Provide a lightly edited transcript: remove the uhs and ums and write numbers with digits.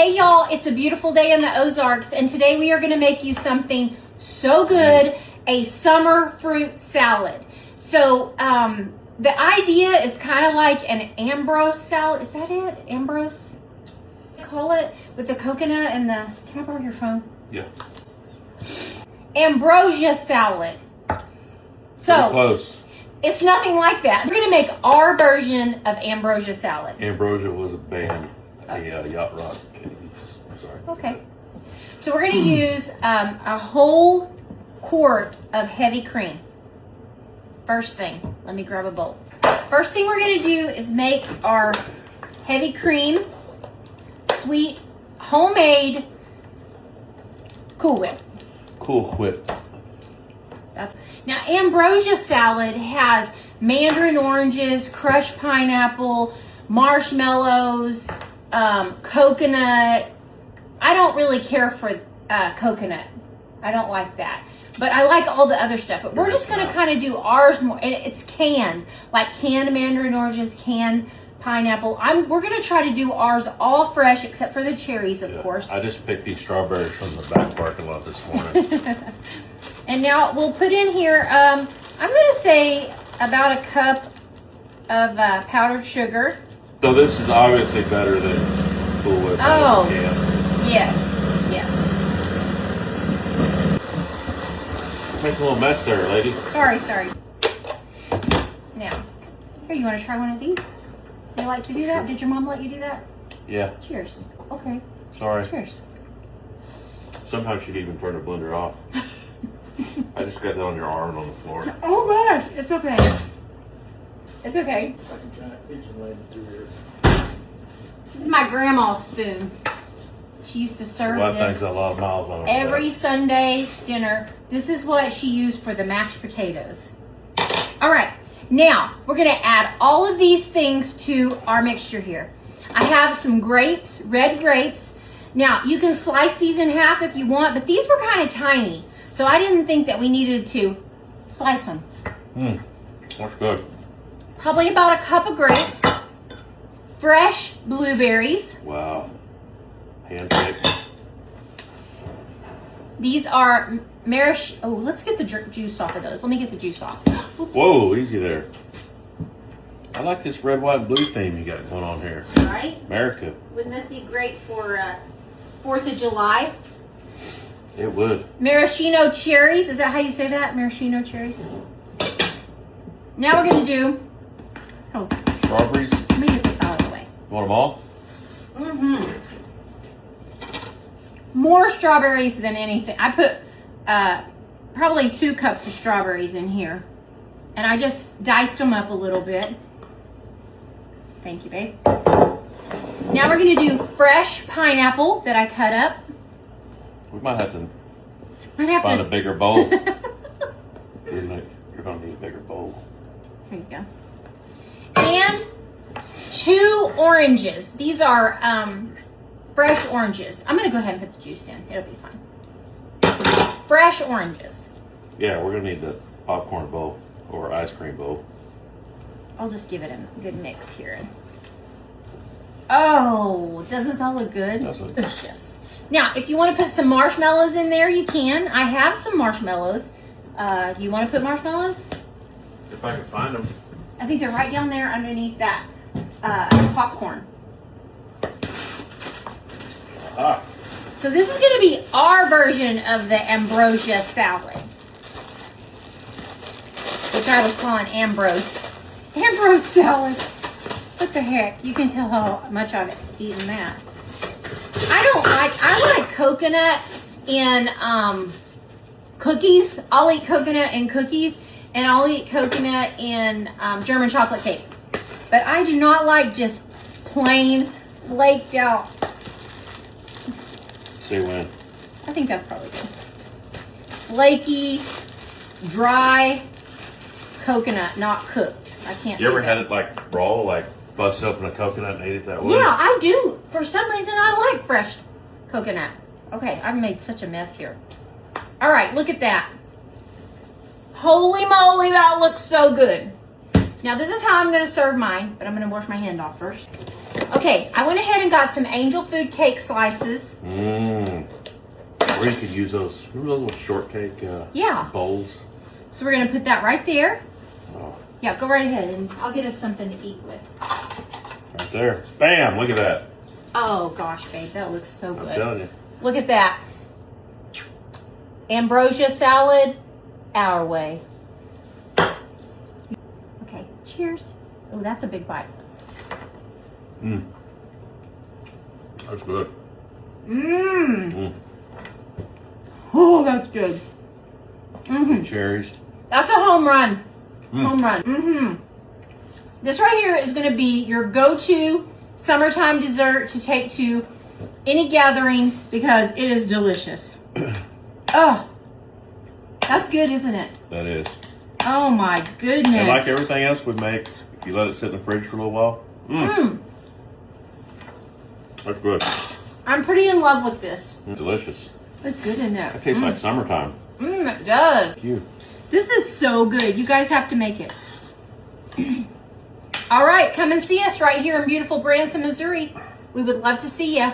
Hey y'all, it's a beautiful day in the Ozarks, and today we are going to make you something so good, a summer fruit salad. So the idea is kind of like an Ambrose salad. Is that it? Ambrose? Call it, with the coconut and the, can I borrow your phone? Yeah. Ambrosia salad. Pretty So close. it's nothing like that. We're going to make our version of ambrosia salad. Ambrosia was a band, a yacht rock case. I'm sorry. Okay. So we're going to use a whole quart of heavy cream. First thing, let me grab a bowl. First thing we're going to do is make our heavy cream, sweet, homemade Cool Whip. Cool Whip. Now, ambrosia salad has mandarin oranges, crushed pineapple, marshmallows, coconut. I don't really care for coconut. I don't like that. But I like all the other stuff. But we're just going to kind of do ours more. And it's canned, like canned mandarin oranges, canned pineapple. We're going to try to do ours all fresh, except for the cherries, of course. I just picked these strawberries from the back parking lot this morning. And now we'll put in here, I'm going to say about a cup of powdered sugar. So this is obviously better than Cool Whip. Oh, Yeah. yes. Make a little mess there, lady. Sorry. Now, here, you want to try one of these? You like to do that? Did your mom let you do that? Yeah. Cheers. Okay. Sorry. Cheers. Sometimes she'd even turn the blender off. I just got it on your arm and on the floor. Oh gosh, it's okay. It's okay. This is my grandma's spoon. She used to serve Well, this thanks a lot of miles on it. every Sunday dinner. This is what she used for the mashed potatoes. All right, now we're gonna add all of these things to our mixture here. I have some grapes, red grapes. Now, you can slice these in half if you want, but these were kind of tiny. So I didn't think that we needed to slice them. That's good. Probably about a cup of grapes, fresh blueberries. Wow. Handpicked. These are marasch. Oh, let's get the juice off of those. Let me get the juice off. Oops. Whoa, easy there. I like this red, white, blue theme you got going on here. Right? America. Wouldn't this be great for 4th of July? It would. Maraschino cherries. Is that how you say that? Maraschino cherries. Now we're going to do... Oh, Strawberries. let me get this out of the way. Want them all? Mm-hmm. More strawberries than anything. I put probably 2 cups of strawberries in here. And I just diced them up a little bit. Thank you, babe. Now we're going to do fresh pineapple that I cut up. We might have to I'd find a bigger bowl. You're going to need a bigger bowl. Here you go. And 2 oranges. These are fresh oranges. I'm going to go ahead and put the juice in. It'll be fine. Fresh oranges. Yeah, we're going to need the popcorn bowl or ice cream bowl. I'll just give it a good mix here. Oh, doesn't that look good? Does it? Yes. Now, if you want to put some marshmallows in there, you can. I have some marshmallows. Do you want to put marshmallows? If I can find them. I think they're right down there underneath that popcorn. Ah. So this is going to be our version of the ambrosia salad, which I was calling Ambrose. Ambrose salad. What the heck? You can tell how much I've eaten that. I like coconut in cookies. I'll eat coconut in cookies, and I'll eat coconut in German chocolate cake. But I do not like just plain flaked out. See when. I think that's probably good. Flaky, dry coconut, not cooked. I can't. You ever do had that. it like raw, like busted open a coconut and ate it that way? Yeah, I do. For some reason, I like fresh coconut. Okay, I've made such a mess here. All right, look at that. Holy moly, that looks so good. Now, this is how I'm going to serve mine, but I'm going to wash my hand off first. Okay, I went ahead and got some angel food cake slices. Mmm. Or you could use those, remember those little shortcake Yeah. bowls? So we're gonna put that right there. Oh, Yeah, go right ahead and I'll get us something to eat with. right there. Bam! Look at that. Oh gosh, babe, that looks so I'm good. telling you. Look at that. Ambrosia salad, our way. Okay, cheers. Oh, that's a big bite. Mmm. That's good. Mmm. Mm. Oh, that's good. Mm-hmm. Cherries. That's a home run. Mm. Home run. Mm-hmm. This right here is going to be your go-to summertime dessert to take to any gathering because it is delicious. Oh, that's good, isn't it? That is. Oh my goodness. And like everything else we make, if you let it sit in the fridge for a little while, that's good. I'm pretty in love with this. Delicious. It's good, isn't it? It tastes like summertime. It does. Cute. This is so good. You guys have to make it. All right, come and see us right here in beautiful Branson, Missouri. We would love to see you.